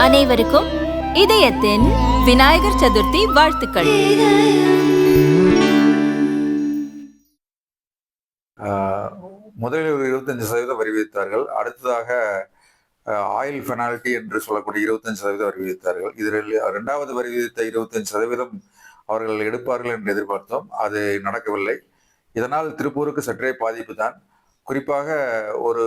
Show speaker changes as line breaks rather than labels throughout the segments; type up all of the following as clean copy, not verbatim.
அனைவருக்கும் இதயத்தின் விநாயகர் சதுர்த்தி வாழ்த்துக்கள்.
முதலில் ஒரு 25% வரி விதித்தார்கள். அடுத்ததாக ஆயில் பெனால்டி என்று சொல்லக்கூடிய 25% வரி விதித்தார்கள். இதில் இரண்டாவது வரி விதித்த 25% அவர்கள் எடுப்பார்கள் என்று எதிர்பார்த்தோம். அது நடக்கவில்லை. இதனால் திருப்பூருக்கு சற்றே பாதிப்பு தான். குறிப்பாக ஒரு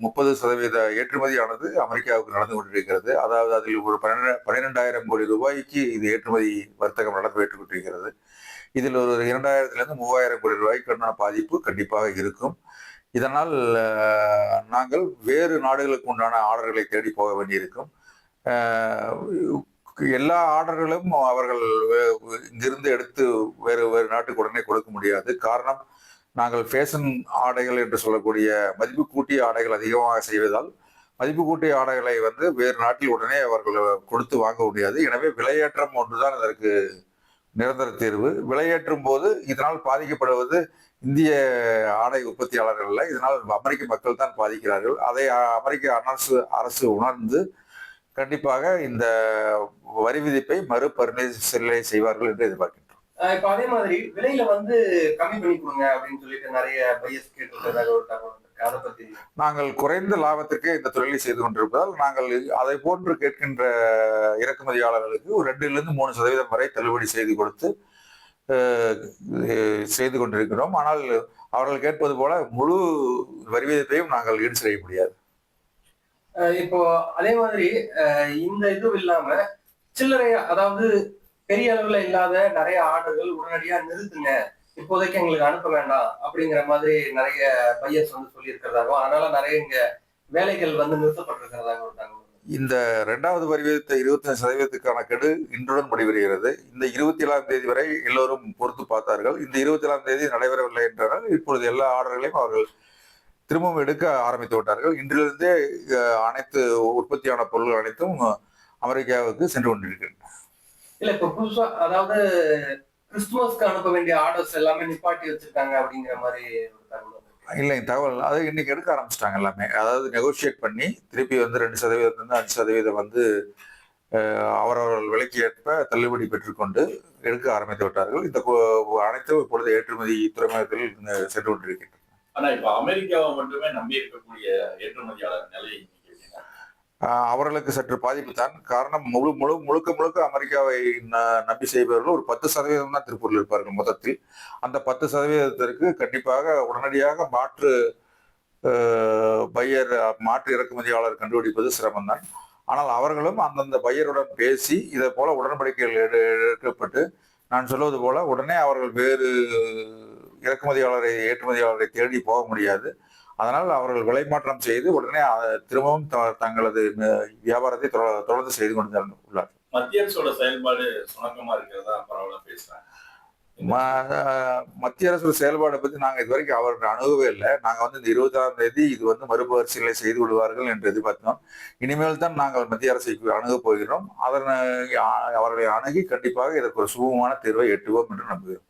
30% ஏற்றுமதியானது அமெரிக்காவுக்கு நடந்து கொண்டிருக்கிறது. அதாவது அதில் ஒரு 12,000 கோடி ரூபாய்க்கு இது ஏற்றுமதி வர்த்தகம் நடந்து கொண்டிருக்கிறது. இதில் ஒரு 2,000 3,000 கோடி ரூபாய்க்கான பாதிப்பு கண்டிப்பாக இருக்கும். இதனால் நாங்கள் வேறு நாடுகளுக்கு உண்டான ஆர்டர்களை தேடி போக வேண்டியிருக்கும். எல்லா ஆர்டர்களும் அவர்கள் இங்கிருந்து எடுத்து வேறு வேறு நாட்டுக்கு உடனே கொடுக்க முடியாது. காரணம், நாங்கள் ஃபேஷன் ஆடைகள் என்று சொல்லக்கூடிய மதிப்பு கூட்டிய ஆடைகள் அதிகமாக செய்வதால் மதிப்பு கூட்டிய ஆடைகளை வேறு நாட்டில் உடனே அவர்கள் கொடுத்து வாங்க முடியாது. எனவே விலையேற்றம் ஒன்றுதான் அதற்கு நிரந்தர தீர்வு. விலையேற்றும் போது இதனால் பாதிக்கப்படுவது இந்திய ஆடை உற்பத்தியாளர்கள் அல்ல, இதனால் அமெரிக்க மக்கள் தான் பாதிக்கிறார்கள். அதை அமெரிக்க அரசு உணர்ந்து கண்டிப்பாக இந்த வரி விதிப்பை மறுபரிசீலனை செய்வார்கள் என்று எதிர்பார்க்கின்றோம்.
இப்ப அதே மாதிரி விலையில கம்மி பண்ணி கொடுங்க அப்படின்னு சொல்லிட்டு நிறைய பையர்ஸ் கேட்டிருக்கிறதாக ஒரு தகவல். அதை பத்தி
நாங்கள் குறைந்த லாபத்திற்கு இந்த தொழிலை செய்து கொண்டிருப்பதால் நாங்கள் அதை போன்று கேட்கின்ற இறக்குமதியாளர்களுக்கு ஒரு 2-3% வரை தள்ளுபடி செய்து கொடுத்து செய்து கொண்டிருக்கிறோம். ஆனால் அவர்கள் கேட்பது போல முழு வரி விதிப்பையும் நாங்கள் ஈடு செய்ய முடியாது.
இப்போ அதே மாதிரி இந்த இதுவும் இல்லாம சில்லறையா, அதாவது பெரிய அளவுல இல்லாத நிறைய ஆர்டர்கள் உடனடியா நிறுத்துங்க, இப்போதைக்கு எங்களுக்கு அனுப்ப வேண்டாம் அப்படிங்கிற மாதிரி நிறைய பையர்ஸ் சொல்லி இருக்கிறதாகவும், அதனால நிறைய இங்க வேலைகள் நிறுத்தப்பட்டிருக்கிறதாகவும் ஒரு தகவல்.
இந்த 2வது வரி விதித்த 25%க்கான கெடு இன்றுடன் முடிவடைகிறது. இந்த 27ஆம் தேதி வரை எல்லோரும் பொறுத்து பார்த்தார்கள். இந்த 27ஆம் தேதி நடைபெறவில்லை என்றால் இப்பொழுது எல்லா ஆர்டர்களையும் அவர்கள் திரும்பவும் எடுக்க ஆரம்பித்து விட்டார்கள். இன்றிலிருந்தே அனைத்து உற்பத்தியான பொருட்கள் அனைத்தும் அமெரிக்காவுக்கு சென்று கொண்டிருக்கின்றன.
இல்ல, இப்ப புதுசா அதாவது கிறிஸ்துமஸ்க்கு அனுப்ப வேண்டிய ஆர்டர்ஸ் எல்லாமே நிப்பாட்டி வச்சிருக்காங்க அப்படிங்கிற மாதிரி ஒரு தகவல்.
இல்லை, தகவல் அது இன்னைக்கு எடுக்க ஆரம்பிச்சிட்டாங்க எல்லாமே. அதாவது நெகோசியேட் பண்ணி திருப்பி 2% 5% அவரவர்கள் விலைக்கு ஏற்ப தள்ளுபடி பெற்றுக்கொண்டு எடுக்க ஆரம்பித்து விட்டார்கள். இந்த அனைத்தும் இப்பொழுது ஏற்றுமதி துறைமுகத்தில் சென்று கொண்டிருக்கின்றன.
ஆனா இப்ப அமெரிக்காவை மட்டுமே நம்பி இருக்கக்கூடிய ஏற்றுமதியாளர் நிலை
அவர்களுக்கு சற்று பாதிப்பு தான். காரணம், முழுக்க அமெரிக்காவை நம்பி செய்பவர்கள் ஒரு 10% தான் திருப்பூரில் இருப்பார்கள் மொத்தத்தில். அந்த 10%த்திற்கு கண்டிப்பாக உடனடியாக மாற்று இறக்குமதியாளர் கண்டுபிடிப்பது சிரமம்தான். ஆனால் அவர்களும் அந்தந்த பையருடன் பேசி இதை போல உடன்படிக்கைகள் எடுக்கப்பட்டு, நான் சொல்வது போல உடனே அவர்கள் வேறு ஏற்றுமதியாளரை தேடி போக முடியாது. அதனால் அவர்கள் விலை மாற்றம் செய்து உடனே திரும்பவும் தங்களது வியாபாரத்தை தொடர்ந்து செய்து கொண்டு உள்ளார்.
மத்திய அரசோட செயல்பாடு சுணக்கமா இருக்கிறதா பரவாயில்ல பேசுறாங்க.
மத்திய அரசு செயல்பாடை பற்றி நாங்கள் இதுவரைக்கும் அவர்கள் அணுகவே இல்லை. நாங்கள் இந்த 26ஆம் தேதி இது மறுபரிசீலனை செய்து விடுவார்கள் என்று எதிர்பார்த்தோம். இனிமேல் தான் நாங்கள் மத்திய அரசை அணுகப் போகிறோம். அவர்களை அணுகி கண்டிப்பாக இதற்கு ஒரு சுமூகமான தீர்வை எட்டுவோம் என்று நம்புகிறோம்.